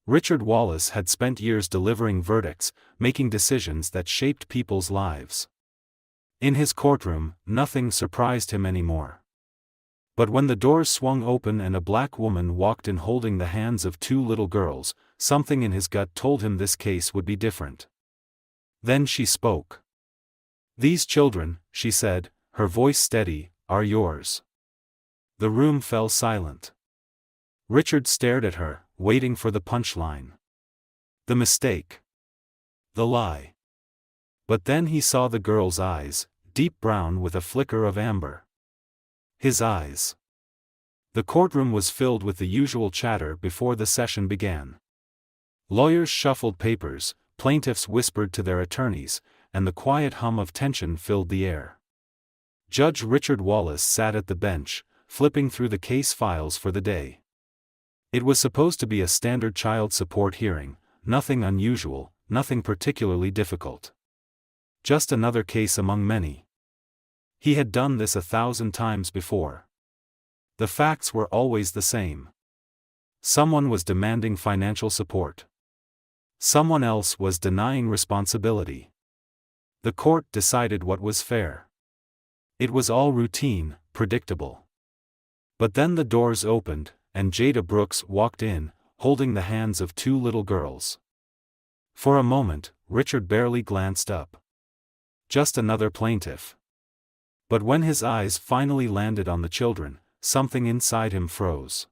Richard Wallace had spent years delivering verdicts, making decisions that shaped people's lives. In his courtroom, nothing surprised him anymore. But when the doors swung open and a black woman walked in holding the hands of two little girls, something in his gut told him this case would be different. Then she spoke. "These children," she said, her voice steady, "are yours." The room fell silent. Richard stared at her, waiting for the punchline. The mistake. The lie. But then he saw the girl's eyes, deep brown with a flicker of amber. His eyes. The courtroom was filled with the usual chatter before the session began. Lawyers shuffled papers, plaintiffs whispered to their attorneys, and the quiet hum of tension filled the air. Judge Richard Wallace sat at the bench, flipping through the case files for the day. It was supposed to be a standard child support hearing, nothing unusual, nothing particularly difficult. Just another case among many. He had done this 1,000 times before. The facts were always the same. Someone was demanding financial support. Someone else was denying responsibility. The court decided what was fair. It was all routine, predictable. But then the doors opened, and Jada Brooks walked in, holding the hands of two little girls. For a moment, Richard barely glanced up. Just another plaintiff. But when his eyes finally landed on the children, something inside him froze.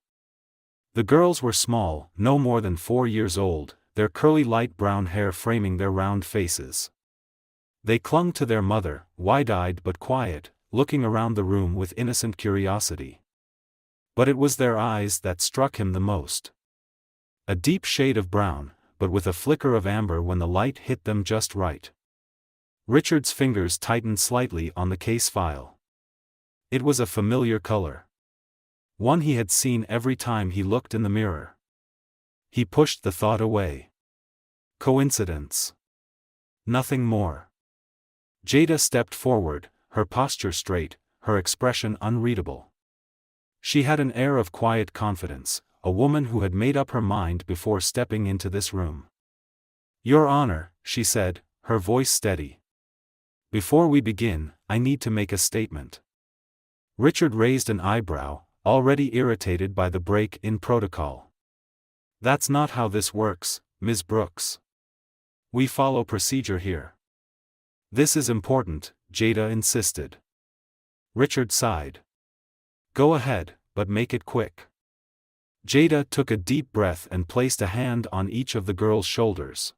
The girls were small, no more than 4 years old, their curly light brown hair framing their round faces. They clung to their mother, wide-eyed but quiet, looking around the room with innocent curiosity. But it was their eyes that struck him the most. A deep shade of brown, but with a flicker of amber when the light hit them just right. Richard's fingers tightened slightly on the case file. It was a familiar color. One he had seen every time he looked in the mirror. He pushed the thought away. Coincidence? Nothing more. Jada stepped forward, her posture straight, her expression unreadable. She had an air of quiet confidence, a woman who had made up her mind before stepping into this room. "Your Honor," she said, her voice steady. "Before we begin, I need to make a statement." Richard raised an eyebrow, already irritated by the break in protocol. "That's not how this works, Ms. Brooks. We follow procedure here." "This is important," Jada insisted. Richard sighed. "Go ahead, but make it quick." Jada took a deep breath and placed a hand on each of the girls' shoulders.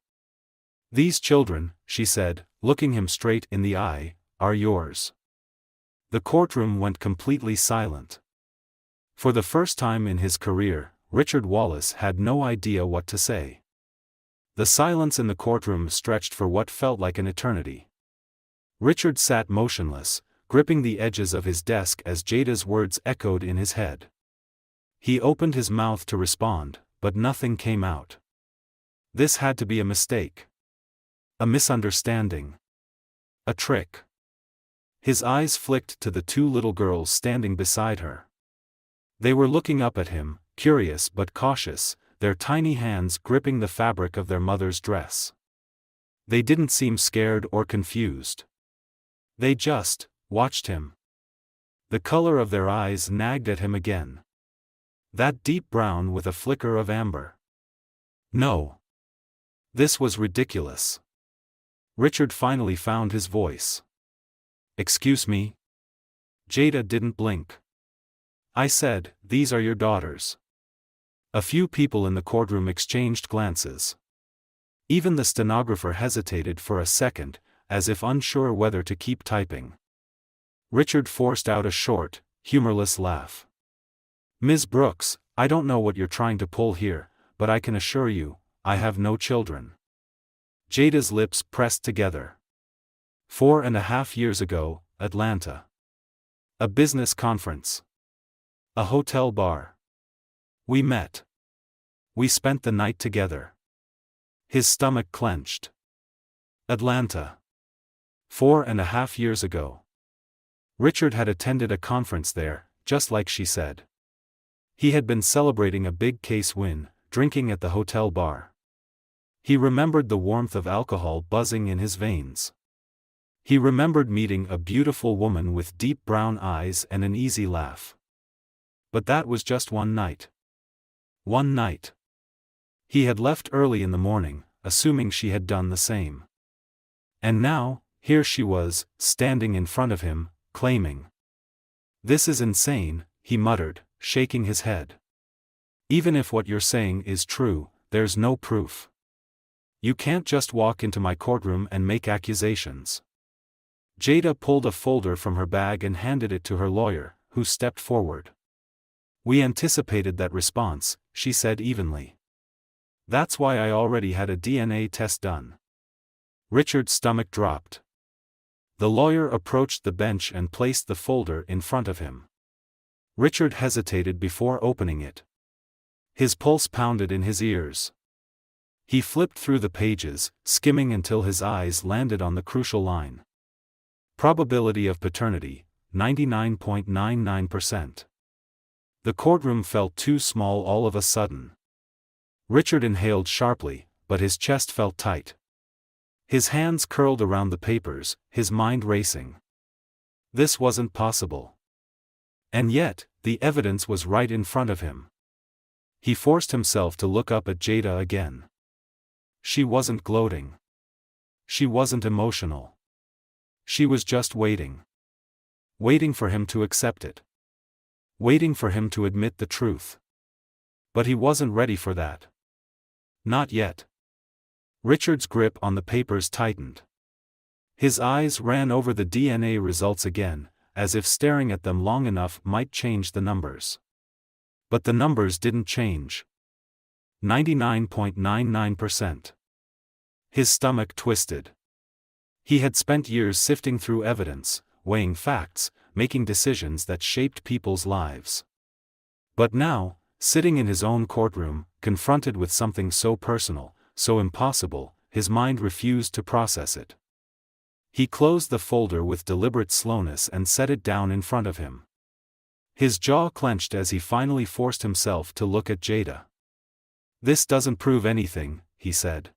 "These children," she said, looking him straight in the eye, "are yours." The courtroom went completely silent. For the first time in his career, Richard Wallace had no idea what to say. The silence in the courtroom stretched for what felt like an eternity. Richard sat motionless, gripping the edges of his desk as Jada's words echoed in his head. He opened his mouth to respond, but nothing came out. This had to be a mistake. A misunderstanding. A trick. His eyes flicked to the two little girls standing beside her. They were looking up at him, curious but cautious, their tiny hands gripping the fabric of their mother's dress. They didn't seem scared or confused. They just watched him. The color of their eyes nagged at him again. That deep brown with a flicker of amber. No. This was ridiculous. Richard finally found his voice. "Excuse me?" Jada didn't blink. "I said, these are your daughters." A few people in the courtroom exchanged glances. Even the stenographer hesitated for a second, as if unsure whether to keep typing. Richard forced out a short, humorless laugh. "Ms. Brooks, I don't know what you're trying to pull here, but I can assure you, I have no children." Jada's lips pressed together. 4.5 years ago, Atlanta. A business conference. A hotel bar. We met. We spent the night together. His stomach clenched. Atlanta. 4.5 years ago. Richard had attended a conference there, just like she said. He had been celebrating a big case win, drinking at the hotel bar. He remembered the warmth of alcohol buzzing in his veins. He remembered meeting a beautiful woman with deep brown eyes and an easy laugh. But that was just one night. One night. He had left early in the morning, assuming she had done the same. And now, here she was, standing in front of him, claiming. "This is insane," he muttered, shaking his head. "Even if what you're saying is true, there's no proof. You can't just walk into my courtroom and make accusations." Jada pulled a folder from her bag and handed it to her lawyer, who stepped forward. "We anticipated that response," she said evenly. "That's why I already had a DNA test done." Richard's stomach dropped. The lawyer approached the bench and placed the folder in front of him. Richard hesitated before opening it. His pulse pounded in his ears. He flipped through the pages, skimming until his eyes landed on the crucial line. Probability of paternity, 99.99%. The courtroom felt too small all of a sudden. Richard inhaled sharply, but his chest felt tight. His hands curled around the papers, his mind racing. This wasn't possible. And yet, the evidence was right in front of him. He forced himself to look up at Jada again. She wasn't gloating. She wasn't emotional. She was just waiting. Waiting for him to accept it. Waiting for him to admit the truth. But he wasn't ready for that. Not yet. Richard's grip on the papers tightened. His eyes ran over the DNA results again, as if staring at them long enough might change the numbers. But the numbers didn't change. 99.99%. His stomach twisted. He had spent years sifting through evidence, weighing facts, making decisions that shaped people's lives. But now, sitting in his own courtroom, confronted with something so personal, so impossible, his mind refused to process it. He closed the folder with deliberate slowness and set it down in front of him. His jaw clenched as he finally forced himself to look at Jada. "This doesn't prove anything," he said.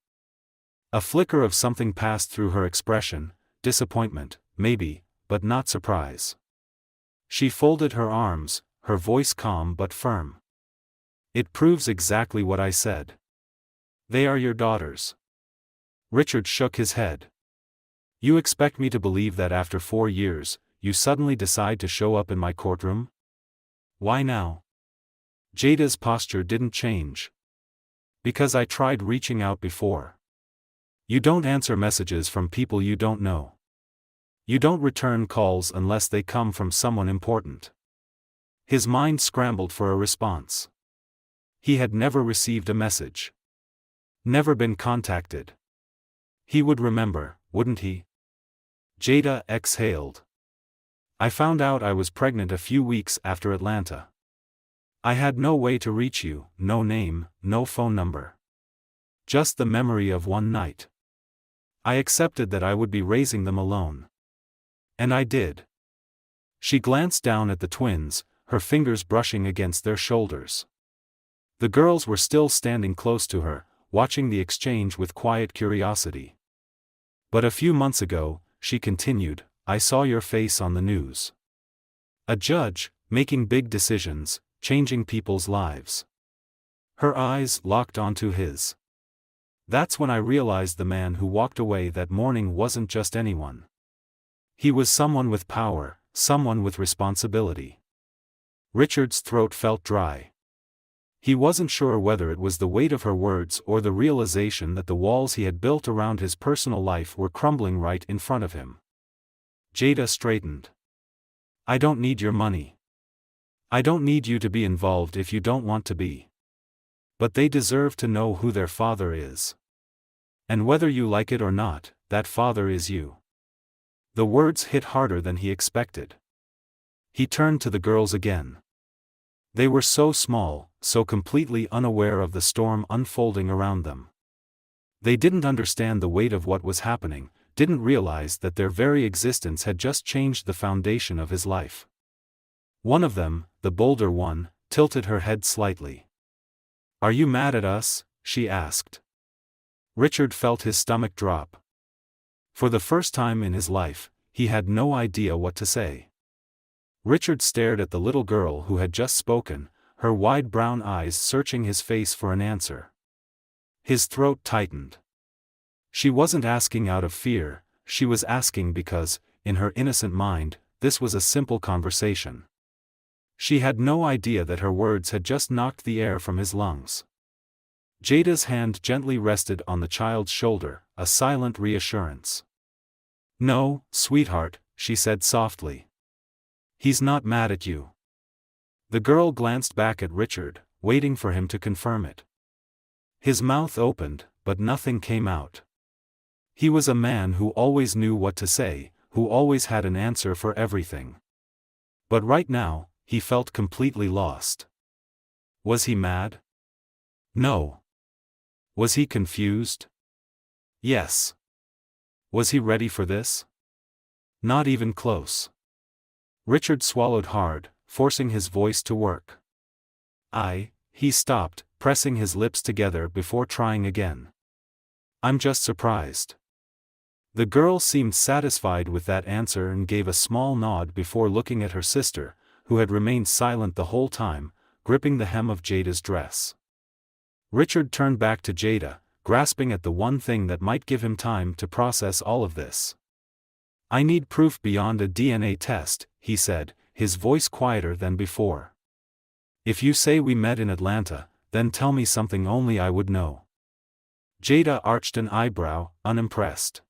A flicker of something passed through her expression, disappointment, maybe, but not surprise. She folded her arms, her voice calm but firm. "It proves exactly what I said. They are your daughters." Richard shook his head. "You expect me to believe that after 4 years, you suddenly decide to show up in my courtroom? Why now?" Jada's posture didn't change. "Because I tried reaching out before. You don't answer messages from people you don't know. You don't return calls unless they come from someone important." His mind scrambled for a response. He had never received a message. Never been contacted. He would remember, wouldn't he? Jada exhaled. "I found out I was pregnant a few weeks after Atlanta. I had no way to reach you, no name, no phone number. Just the memory of one night. I accepted that I would be raising them alone. And I did." She glanced down at the twins, her fingers brushing against their shoulders. The girls were still standing close to her, watching the exchange with quiet curiosity. "But a few months ago," she continued, "I saw your face on the news. A judge, making big decisions, changing people's lives." Her eyes locked onto his. "That's when I realized the man who walked away that morning wasn't just anyone. He was someone with power, someone with responsibility." Richard's throat felt dry. He wasn't sure whether it was the weight of her words or the realization that the walls he had built around his personal life were crumbling right in front of him. Jada straightened. "I don't need your money. I don't need you to be involved if you don't want to be. But they deserve to know who their father is. And whether you like it or not, that father is you." The words hit harder than he expected. He turned to the girls again. They were so small, so completely unaware of the storm unfolding around them. They didn't understand the weight of what was happening, didn't realize that their very existence had just changed the foundation of his life. One of them, the bolder one, tilted her head slightly. "Are you mad at us?" she asked. Richard felt his stomach drop. For the first time in his life, he had no idea what to say. Richard stared at the little girl who had just spoken, her wide brown eyes searching his face for an answer. His throat tightened. She wasn't asking out of fear, she was asking because, in her innocent mind, this was a simple conversation. She had no idea that her words had just knocked the air from his lungs. Jada's hand gently rested on the child's shoulder, a silent reassurance. "No, sweetheart," she said softly. "He's not mad at you." The girl glanced back at Richard, waiting for him to confirm it. His mouth opened, but nothing came out. He was a man who always knew what to say, who always had an answer for everything. But right now, he felt completely lost. Was he mad? No. Was he confused? Yes. Was he ready for this? Not even close. Richard swallowed hard, forcing his voice to work. He stopped, pressing his lips together before trying again. "I'm just surprised." The girl seemed satisfied with that answer and gave a small nod before looking at her sister, who had remained silent the whole time, gripping the hem of Jada's dress. Richard turned back to Jada, grasping at the one thing that might give him time to process all of this. "I need proof beyond a DNA test," he said, his voice quieter than before. "If you say we met in Atlanta, then tell me something only I would know." Jada arched an eyebrow, unimpressed.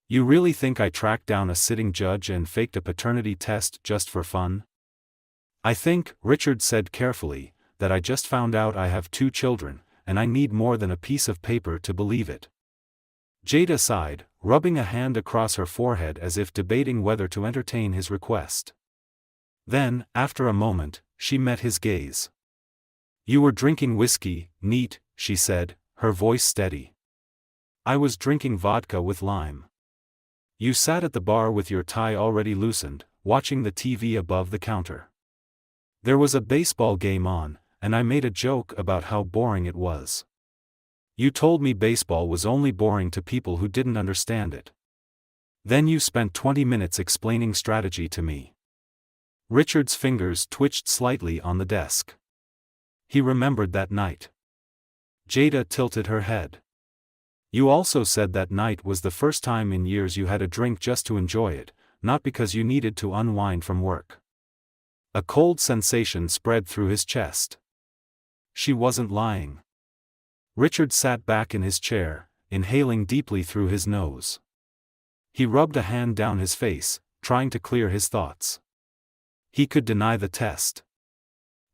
"You really think I tracked down a sitting judge and faked a paternity test just for fun?" "I think," Richard said carefully, "that I just found out I have 2 children, and I need more than a piece of paper to believe it." Jada sighed, rubbing a hand across her forehead as if debating whether to entertain his request. Then, after a moment, she met his gaze. "You were drinking whiskey, neat," she said, her voice steady. "I was drinking vodka with lime. You sat at the bar with your tie already loosened, watching the TV above the counter. There was a baseball game on, and I made a joke about how boring it was. You told me baseball was only boring to people who didn't understand it. Then you spent 20 minutes explaining strategy to me." Richard's fingers twitched slightly on the desk. He remembered that night. Jada tilted her head. "You also said that night was the first time in years you had a drink just to enjoy it, not because you needed to unwind from work." A cold sensation spread through his chest. She wasn't lying. Richard sat back in his chair, inhaling deeply through his nose. He rubbed a hand down his face, trying to clear his thoughts. He could deny the test.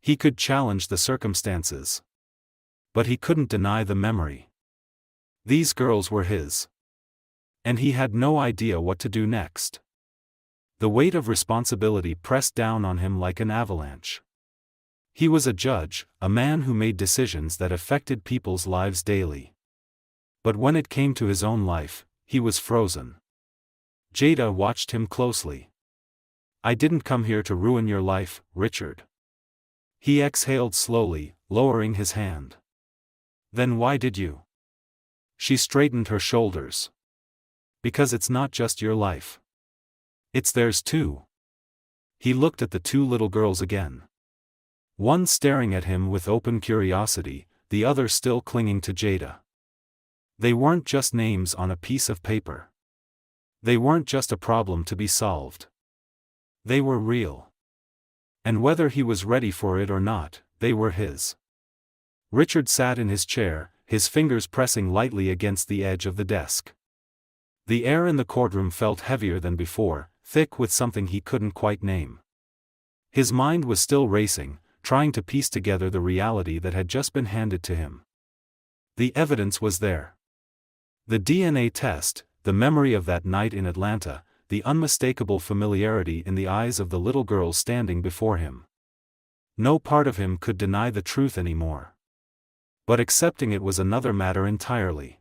He could challenge the circumstances. But he couldn't deny the memory. These girls were his. And he had no idea what to do next. The weight of responsibility pressed down on him like an avalanche. He was a judge, a man who made decisions that affected people's lives daily. But when it came to his own life, he was frozen. Jada watched him closely. "I didn't come here to ruin your life, Richard." He exhaled slowly, lowering his hand. "Then why did you?" She straightened her shoulders. "Because it's not just your life. It's theirs too." He looked at the 2 little girls again. One staring at him with open curiosity, the other still clinging to Jada. They weren't just names on a piece of paper. They weren't just a problem to be solved. They were real. And whether he was ready for it or not, they were his. Richard sat in his chair, his fingers pressing lightly against the edge of the desk. The air in the courtroom felt heavier than before, thick with something he couldn't quite name. His mind was still racing, trying to piece together the reality that had just been handed to him. The evidence was there. The DNA test, the memory of that night in Atlanta, the unmistakable familiarity in the eyes of the little girl standing before him. No part of him could deny the truth anymore. But accepting it was another matter entirely.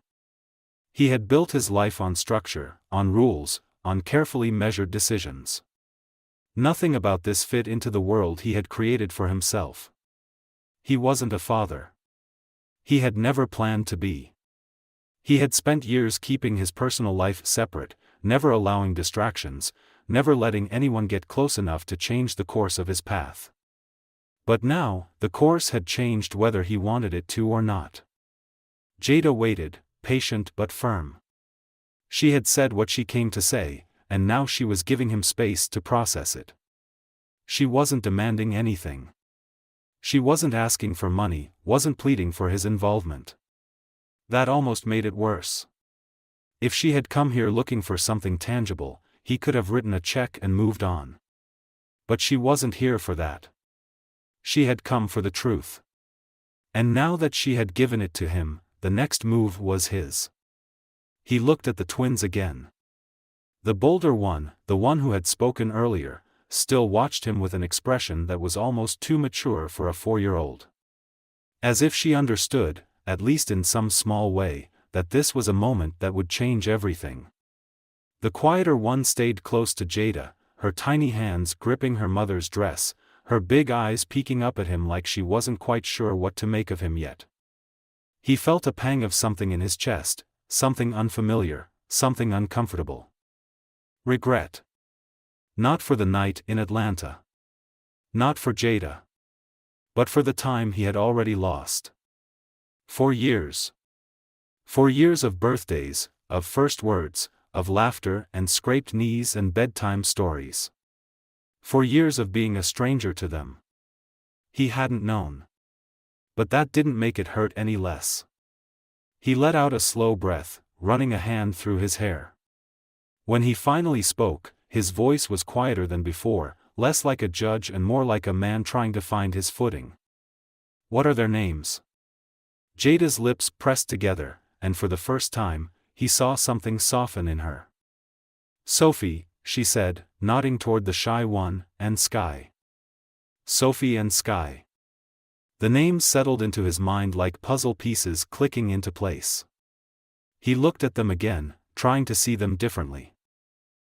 He had built his life on structure, on rules, on carefully measured decisions. Nothing about this fit into the world he had created for himself. He wasn't a father. He had never planned to be. He had spent years keeping his personal life separate, never allowing distractions, never letting anyone get close enough to change the course of his path. But now, the course had changed whether he wanted it to or not. Jada waited, patient but firm. She had said what she came to say, and now she was giving him space to process it. She wasn't demanding anything. She wasn't asking for money, wasn't pleading for his involvement. That almost made it worse. If she had come here looking for something tangible, he could have written a check and moved on. But she wasn't here for that. She had come for the truth. And now that she had given it to him, the next move was his. He looked at the twins again. The bolder one, the one who had spoken earlier, still watched him with an expression that was almost too mature for a 4-year-old. As if she understood, at least in some small way, that this was a moment that would change everything. The quieter one stayed close to Jada, her tiny hands gripping her mother's dress, her big eyes peeking up at him like she wasn't quite sure what to make of him yet. He felt a pang of something in his chest, something unfamiliar, something uncomfortable. Regret. Not for the night in Atlanta. Not for Jada. But for the time he had already lost. 4 years. 4 years of birthdays, of first words, of laughter and scraped knees and bedtime stories. 4 years of being a stranger to them. He hadn't known. But that didn't make it hurt any less. He let out a slow breath, running a hand through his hair. When he finally spoke, his voice was quieter than before, less like a judge and more like a man trying to find his footing. What are their names? Jada's lips pressed together, and for the first time, he saw something soften in her. Sophie, she said, nodding toward the shy one, and Sky. Sophie and Sky. The names settled into his mind like puzzle pieces clicking into place. He looked at them again, trying to see them differently.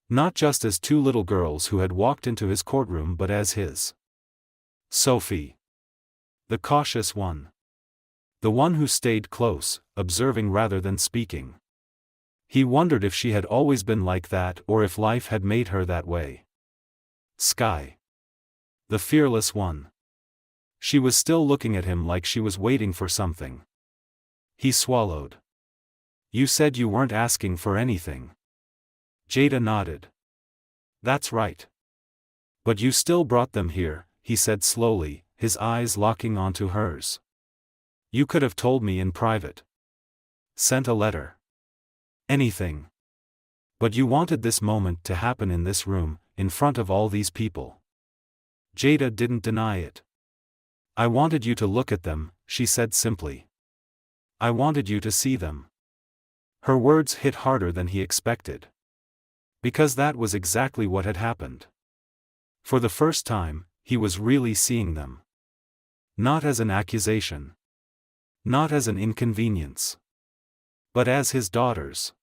Not just as two little girls who had walked into his courtroom but as his. Sophie. The cautious one. The one who stayed close, observing rather than speaking. He wondered if she had always been like that or if life had made her that way. Sky. The fearless one. She was still looking at him like she was waiting for something. He swallowed. You said you weren't asking for anything. Jada nodded. That's right. But you still brought them here, he said slowly, his eyes locking onto hers. You could have told me in private. Sent a letter. Anything. But you wanted this moment to happen in this room, in front of all these people. Jada didn't deny it. I wanted you to look at them, she said simply. I wanted you to see them. Her words hit harder than he expected. Because that was exactly what had happened. For the first time, he was really seeing them. Not as an accusation. Not as an inconvenience. But as his daughters.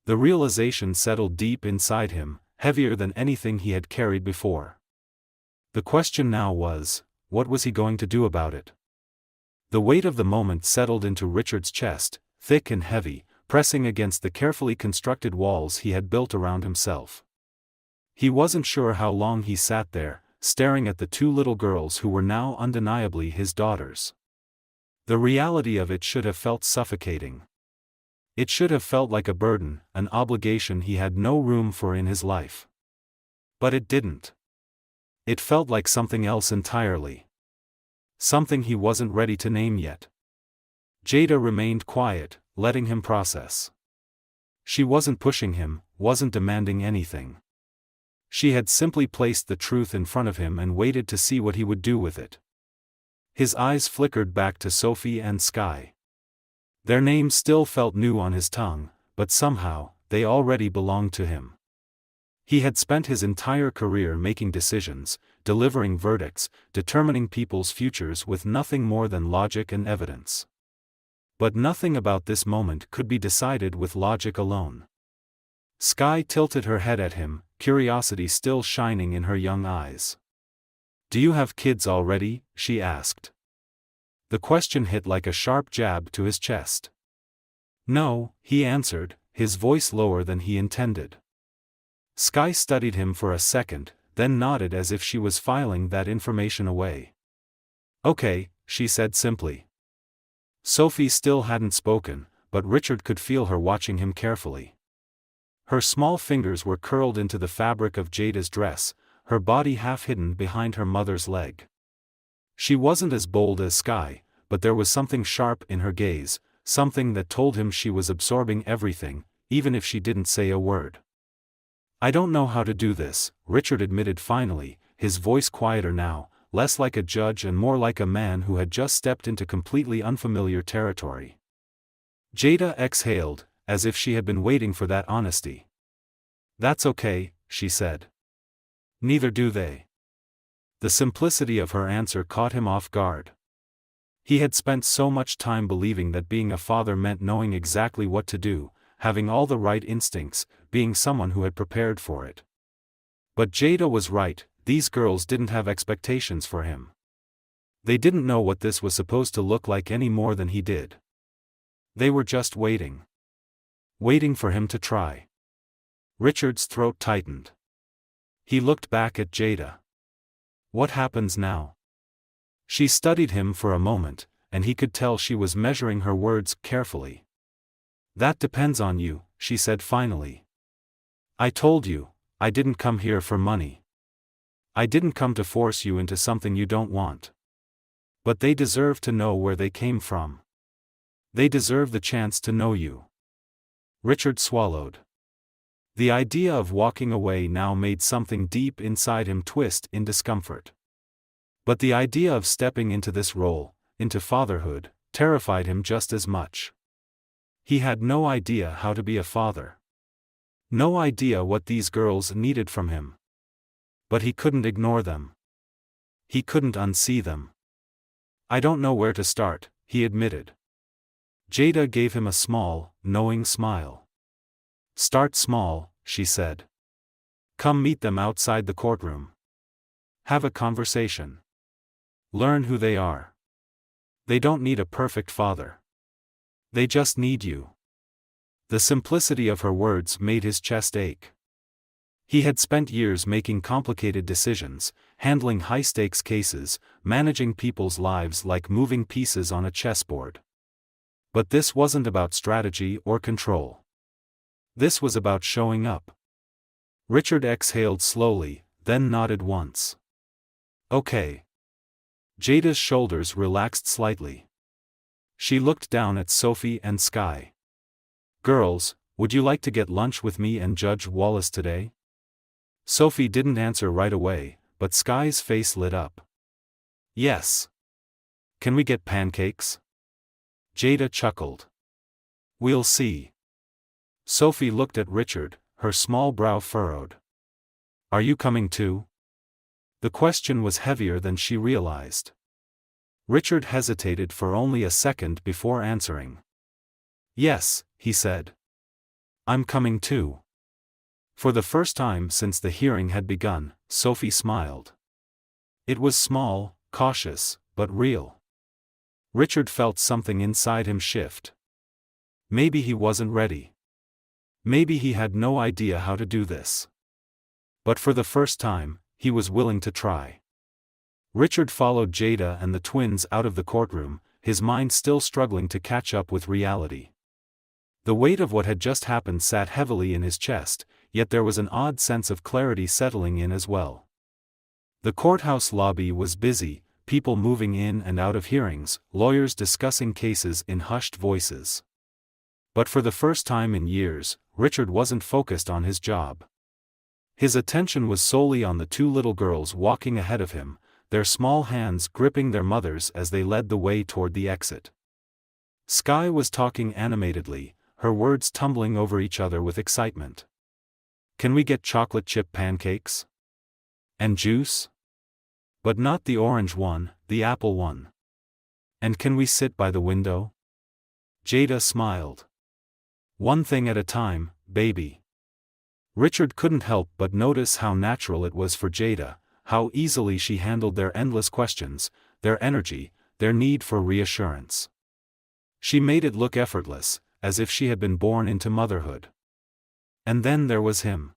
The realization settled deep inside him, heavier than anything he had carried before. The question now was, what was he going to do about it? The weight of the moment settled into Richard's chest, thick and heavy, pressing against the carefully constructed walls he had built around himself. He wasn't sure how long he sat there, staring at the two little girls who were now undeniably his daughters. The reality of it should have felt suffocating. It should have felt like a burden, an obligation he had no room for in his life. But it didn't. It felt like something else entirely. Something he wasn't ready to name yet. Jada remained quiet, letting him process. She wasn't pushing him, wasn't demanding anything. She had simply placed the truth in front of him and waited to see what he would do with it. His eyes flickered back to Sophie and Sky. Their names still felt new on his tongue, but somehow, they already belonged to him. He had spent his entire career making decisions, delivering verdicts, determining people's futures with nothing more than logic and evidence. But nothing about this moment could be decided with logic alone. Sky tilted her head at him, curiosity still shining in her young eyes. Do you have kids already? She asked. The question hit like a sharp jab to his chest. No, he answered, his voice lower than he intended. Skye studied him for a second, then nodded as if she was filing that information away. Okay, she said simply. Sophie still hadn't spoken, but Richard could feel her watching him carefully. Her small fingers were curled into the fabric of Jada's dress, her body half hidden behind her mother's leg. She wasn't as bold as Skye, but there was something sharp in her gaze, something that told him she was absorbing everything, even if she didn't say a word. I don't know how to do this, Richard admitted finally, his voice quieter now, less like a judge and more like a man who had just stepped into completely unfamiliar territory. Jada exhaled, as if she had been waiting for that honesty. That's okay, she said. Neither do they. The simplicity of her answer caught him off guard. He had spent so much time believing that being a father meant knowing exactly what to do, having all the right instincts, being someone who had prepared for it. But Jada was right, these girls didn't have expectations for him. They didn't know what this was supposed to look like any more than he did. They were just waiting. Waiting for him to try. Richard's throat tightened. He looked back at Jada. What happens now? She studied him for a moment, and he could tell she was measuring her words carefully. That depends on you, she said finally. I told you, I didn't come here for money. I didn't come to force you into something you don't want. But they deserve to know where they came from. They deserve the chance to know you. Richard swallowed. The idea of walking away now made something deep inside him twist in discomfort. But the idea of stepping into this role, into fatherhood, terrified him just as much. He had no idea how to be a father. No idea what these girls needed from him. But he couldn't ignore them. He couldn't unsee them. I don't know where to start, he admitted. Jada gave him a small, knowing smile. Start small, she said. Come meet them outside the courtroom. Have a conversation. Learn who they are. They don't need a perfect father. They just need you. The simplicity of her words made his chest ache. He had spent years making complicated decisions, handling high-stakes cases, managing people's lives like moving pieces on a chessboard. But this wasn't about strategy or control. This was about showing up. Richard exhaled slowly, then nodded once. Okay. Jada's shoulders relaxed slightly. She looked down at Sophie and Skye. Girls, would you like to get lunch with me and Judge Wallace today? Sophie didn't answer right away, but Skye's face lit up. Yes. Can we get pancakes? Jada chuckled. We'll see. Sophie looked at Richard, her small brow furrowed. Are you coming too? The question was heavier than she realized. Richard hesitated for only a second before answering. Yes, he said. I'm coming too. For the first time since the hearing had begun, Sophie smiled. It was small, cautious, but real. Richard felt something inside him shift. Maybe he wasn't ready. Maybe he had no idea how to do this. But for the first time, he was willing to try. Richard followed Jada and the twins out of the courtroom, his mind still struggling to catch up with reality. The weight of what had just happened sat heavily in his chest, yet there was an odd sense of clarity settling in as well. The courthouse lobby was busy, people moving in and out of hearings, lawyers discussing cases in hushed voices. But for the first time in years, Richard wasn't focused on his job. His attention was solely on the two little girls walking ahead of him, their small hands gripping their mothers as they led the way toward the exit. Skye was talking animatedly, her words tumbling over each other with excitement. Can we get chocolate chip pancakes? And juice? But not the orange one, the apple one. And can we sit by the window? Jada smiled. One thing at a time, baby. Richard couldn't help but notice how natural it was for Jada, how easily she handled their endless questions, their energy, their need for reassurance. She made it look effortless, as if she had been born into motherhood. And then there was him.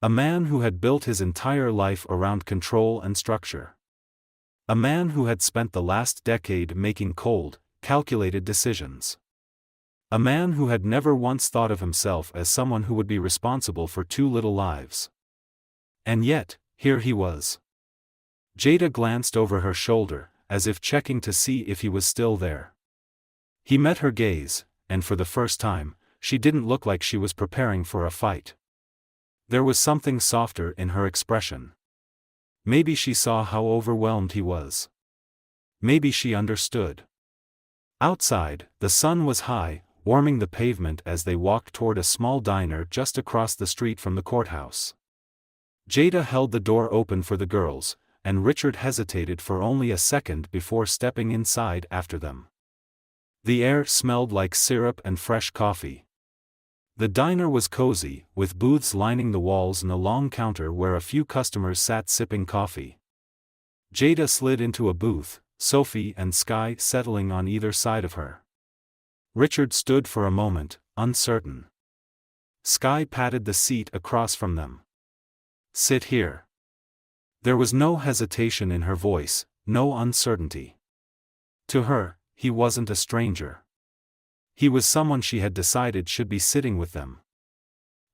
A man who had built his entire life around control and structure. A man who had spent the last decade making cold, calculated decisions. A man who had never once thought of himself as someone who would be responsible for two little lives. And yet, here he was. Jada glanced over her shoulder, as if checking to see if he was still there. He met her gaze, and for the first time, she didn't look like she was preparing for a fight. There was something softer in her expression. Maybe she saw how overwhelmed he was. Maybe she understood. Outside, the sun was high, warming the pavement as they walked toward a small diner just across the street from the courthouse. Jada held the door open for the girls, and Richard hesitated for only a second before stepping inside after them. The air smelled like syrup and fresh coffee. The diner was cozy, with booths lining the walls and a long counter where a few customers sat sipping coffee. Jada slid into a booth, Sophie and Sky settling on either side of her. Richard stood for a moment, uncertain. Sky patted the seat across from them. "Sit here." There was no hesitation in her voice, no uncertainty. To her, he wasn't a stranger. He was someone she had decided should be sitting with them.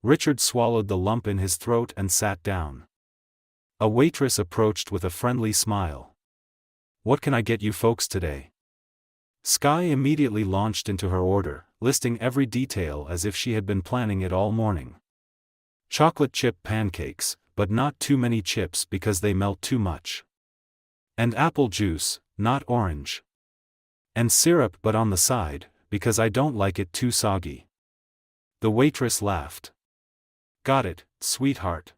Richard swallowed the lump in his throat and sat down. A waitress approached with a friendly smile. "What can I get you folks today?" Sky immediately launched into her order, listing every detail as if she had been planning it all morning. Chocolate chip pancakes, but not too many chips because they melt too much. And apple juice, not orange. And syrup but on the side, because I don't like it too soggy. The waitress laughed. "Got it, sweetheart."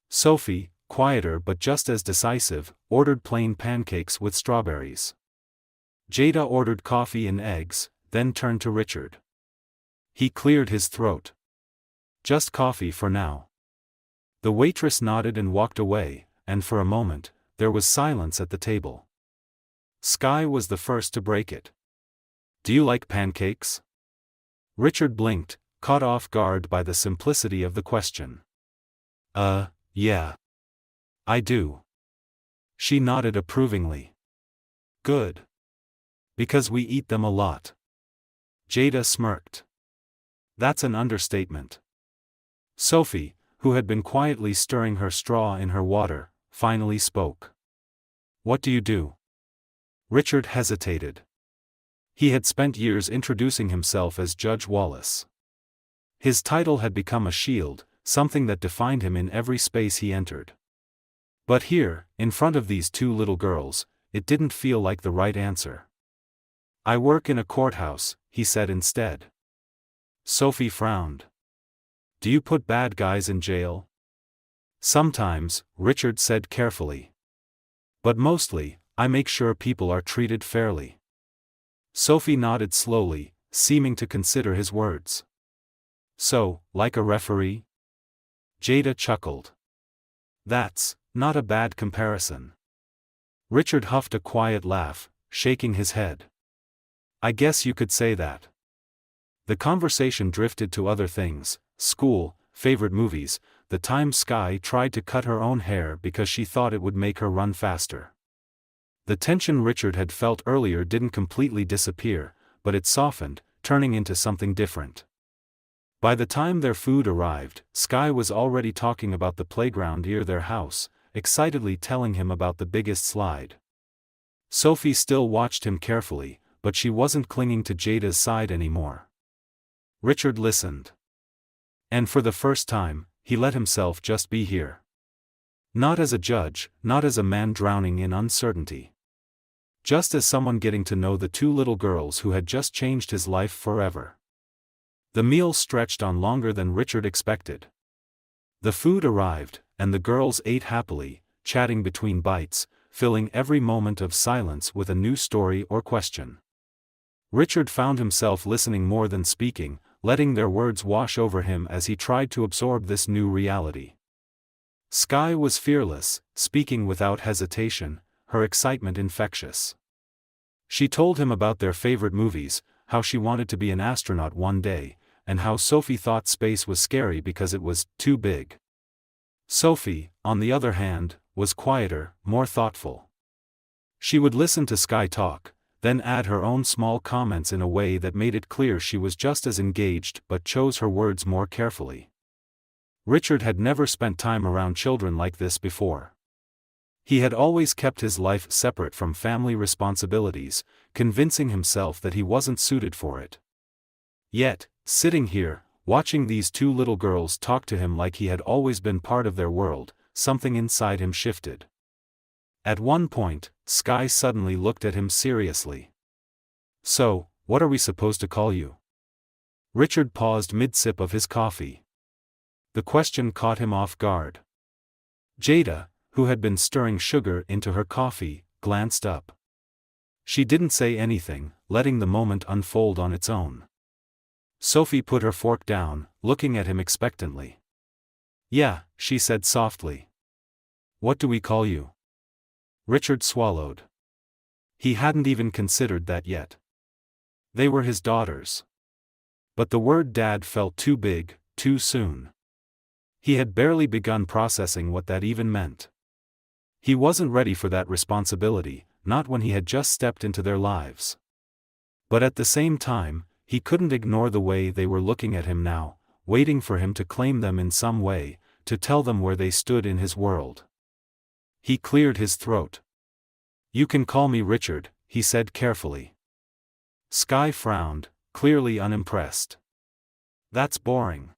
Sophie, quieter but just as decisive, ordered plain pancakes with strawberries. Jada ordered coffee and eggs, then turned to Richard. He cleared his throat. "Just coffee for now." The waitress nodded and walked away, and for a moment, there was silence at the table. Sky was the first to break it. "Do you like pancakes?" Richard blinked, caught off guard by the simplicity of the question. Yeah. I do." She nodded approvingly. "Good. Because we eat them a lot." Jada smirked. "That's an understatement." Sophie, who had been quietly stirring her straw in her water, finally spoke. "What do you do?" Richard hesitated. He had spent years introducing himself as Judge Wallace. His title had become a shield, something that defined him in every space he entered. But here, in front of these two little girls, it didn't feel like the right answer. "I work in a courthouse," he said instead. Sophie frowned. "Do you put bad guys in jail?" "Sometimes," Richard said carefully. "But mostly, I make sure people are treated fairly." Sophie nodded slowly, seeming to consider his words. "So, like a referee?" Jada chuckled. "That's not a bad comparison." Richard huffed a quiet laugh, shaking his head. "I guess you could say that." The conversation drifted to other things: school, favorite movies, the time Sky tried to cut her own hair because she thought it would make her run faster. The tension Richard had felt earlier didn't completely disappear, but it softened, turning into something different. By the time their food arrived, Sky was already talking about the playground near their house, excitedly telling him about the biggest slide. Sophie still watched him carefully, but she wasn't clinging to Jada's side anymore. Richard listened. And for the first time, he let himself just be here. Not as a judge, not as a man drowning in uncertainty. Just as someone getting to know the two little girls who had just changed his life forever. The meal stretched on longer than Richard expected. The food arrived, and the girls ate happily, chatting between bites, filling every moment of silence with a new story or question. Richard found himself listening more than speaking, letting their words wash over him as he tried to absorb this new reality. Sky was fearless, speaking without hesitation, her excitement infectious. She told him about their favorite movies, how she wanted to be an astronaut one day, and how Sophie thought space was scary because it was too big. Sophie, on the other hand, was quieter, more thoughtful. She would listen to Sky talk, then add her own small comments in a way that made it clear she was just as engaged but chose her words more carefully. Richard had never spent time around children like this before. He had always kept his life separate from family responsibilities, convincing himself that he wasn't suited for it. Yet, sitting here, watching these two little girls talk to him like he had always been part of their world, something inside him shifted. At one point, Sky suddenly looked at him seriously. "So, what are we supposed to call you?" Richard paused mid-sip of his coffee. The question caught him off guard. Jada, who had been stirring sugar into her coffee, glanced up. She didn't say anything, letting the moment unfold on its own. Sophie put her fork down, looking at him expectantly. "Yeah," she said softly. "What do we call you?" Richard swallowed. He hadn't even considered that yet. They were his daughters. But the word dad felt too big, too soon. He had barely begun processing what that even meant. He wasn't ready for that responsibility, not when he had just stepped into their lives. But at the same time, he couldn't ignore the way they were looking at him now, waiting for him to claim them in some way, to tell them where they stood in his world. He cleared his throat. "You can call me Richard," he said carefully. Sky frowned, clearly unimpressed. "That's boring."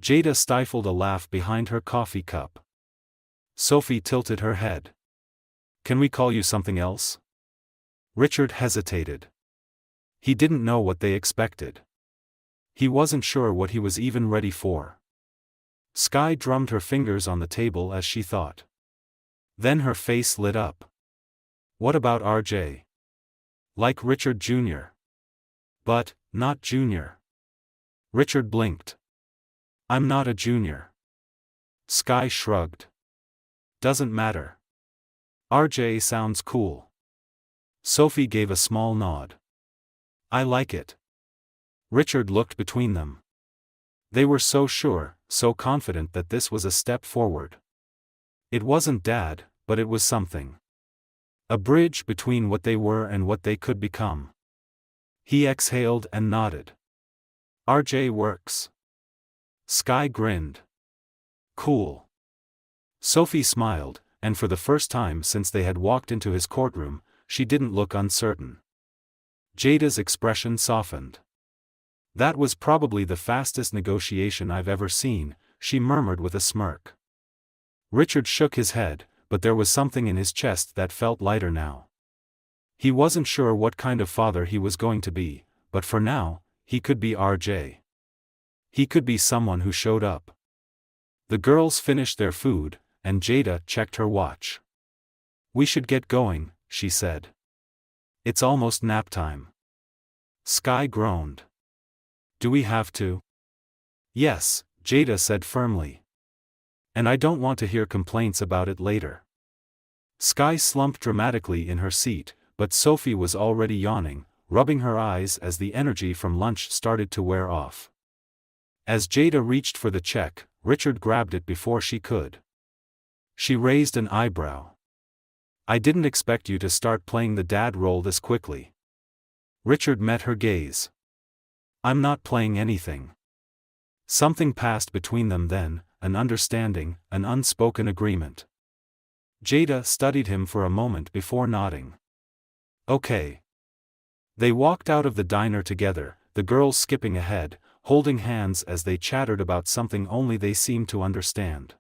Jada stifled a laugh behind her coffee cup. Sophie tilted her head. "Can we call you something else?" Richard hesitated. He didn't know what they expected. He wasn't sure what he was even ready for. Sky drummed her fingers on the table as she thought. Then her face lit up. "What about RJ? Like Richard Jr. But, not Junior." Richard blinked. "I'm not a junior." Sky shrugged. "Doesn't matter. RJ sounds cool." Sophie gave a small nod. "I like it." Richard looked between them. They were so sure, so confident that this was a step forward. It wasn't dad, but it was something. A bridge between what they were and what they could become. He exhaled and nodded. "RJ works." Sky grinned. "Cool." Sophie smiled, and for the first time since they had walked into his courtroom, she didn't look uncertain. Jada's expression softened. "That was probably the fastest negotiation I've ever seen," she murmured with a smirk. Richard shook his head, but there was something in his chest that felt lighter now. He wasn't sure what kind of father he was going to be, but for now, he could be RJ. He could be someone who showed up. The girls finished their food, and Jada checked her watch. "We should get going," she said. "It's almost nap time." Sky groaned. "Do we have to?" "Yes," Jada said firmly. "And I don't want to hear complaints about it later." Sky slumped dramatically in her seat, but Sophie was already yawning, rubbing her eyes as the energy from lunch started to wear off. As Jada reached for the check, Richard grabbed it before she could. She raised an eyebrow. "I didn't expect you to start playing the dad role this quickly." Richard met her gaze. "I'm not playing anything." Something passed between them then, an understanding, an unspoken agreement. Jada studied him for a moment before nodding. "Okay." They walked out of the diner together, the girls skipping ahead, holding hands as they chattered about something only they seemed to understand.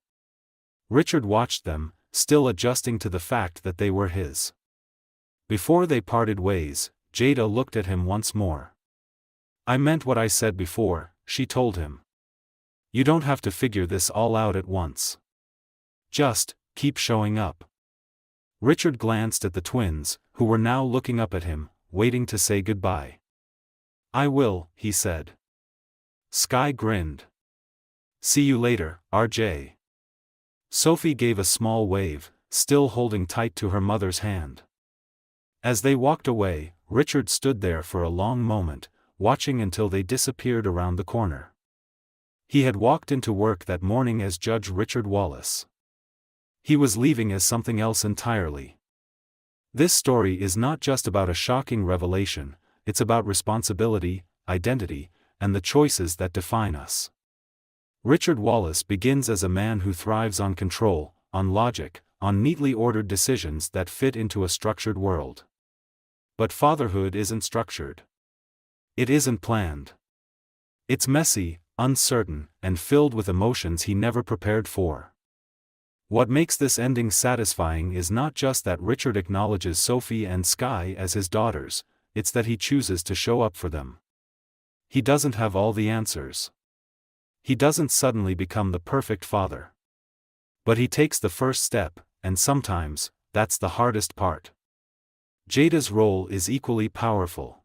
Richard watched them, still adjusting to the fact that they were his. Before they parted ways, Jada looked at him once more. "I meant what I said before," she told him. "You don't have to figure this all out at once. Just, keep showing up." Richard glanced at the twins, who were now looking up at him, waiting to say goodbye. "I will," he said. Sky grinned. "See you later, RJ." Sophie gave a small wave, still holding tight to her mother's hand. As they walked away, Richard stood there for a long moment, watching until they disappeared around the corner. He had walked into work that morning as Judge Richard Wallace. He was leaving as something else entirely. This story is not just about a shocking revelation, it's about responsibility, identity, and the choices that define us. Richard Wallace begins as a man who thrives on control, on logic, on neatly ordered decisions that fit into a structured world. But fatherhood isn't structured. It isn't planned. It's messy, uncertain, and filled with emotions he never prepared for. What makes this ending satisfying is not just that Richard acknowledges Sophie and Skye as his daughters, it's that he chooses to show up for them. He doesn't have all the answers. He doesn't suddenly become the perfect father. But he takes the first step, and sometimes, that's the hardest part. Jada's role is equally powerful.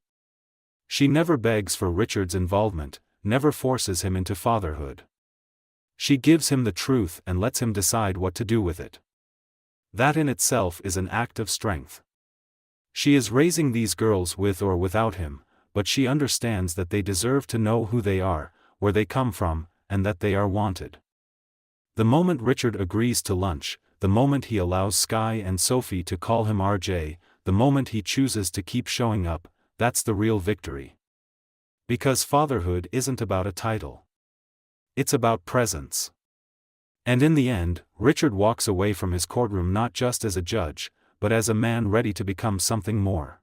She never begs for Richard's involvement, never forces him into fatherhood. She gives him the truth and lets him decide what to do with it. That in itself is an act of strength. She is raising these girls with or without him, but she understands that they deserve to know who they are, where they come from, and that they are wanted. The moment Richard agrees to lunch, the moment he allows Skye and Sophie to call him RJ, the moment he chooses to keep showing up, that's the real victory. Because fatherhood isn't about a title. It's about presence. And in the end, Richard walks away from his courtroom not just as a judge, but as a man ready to become something more.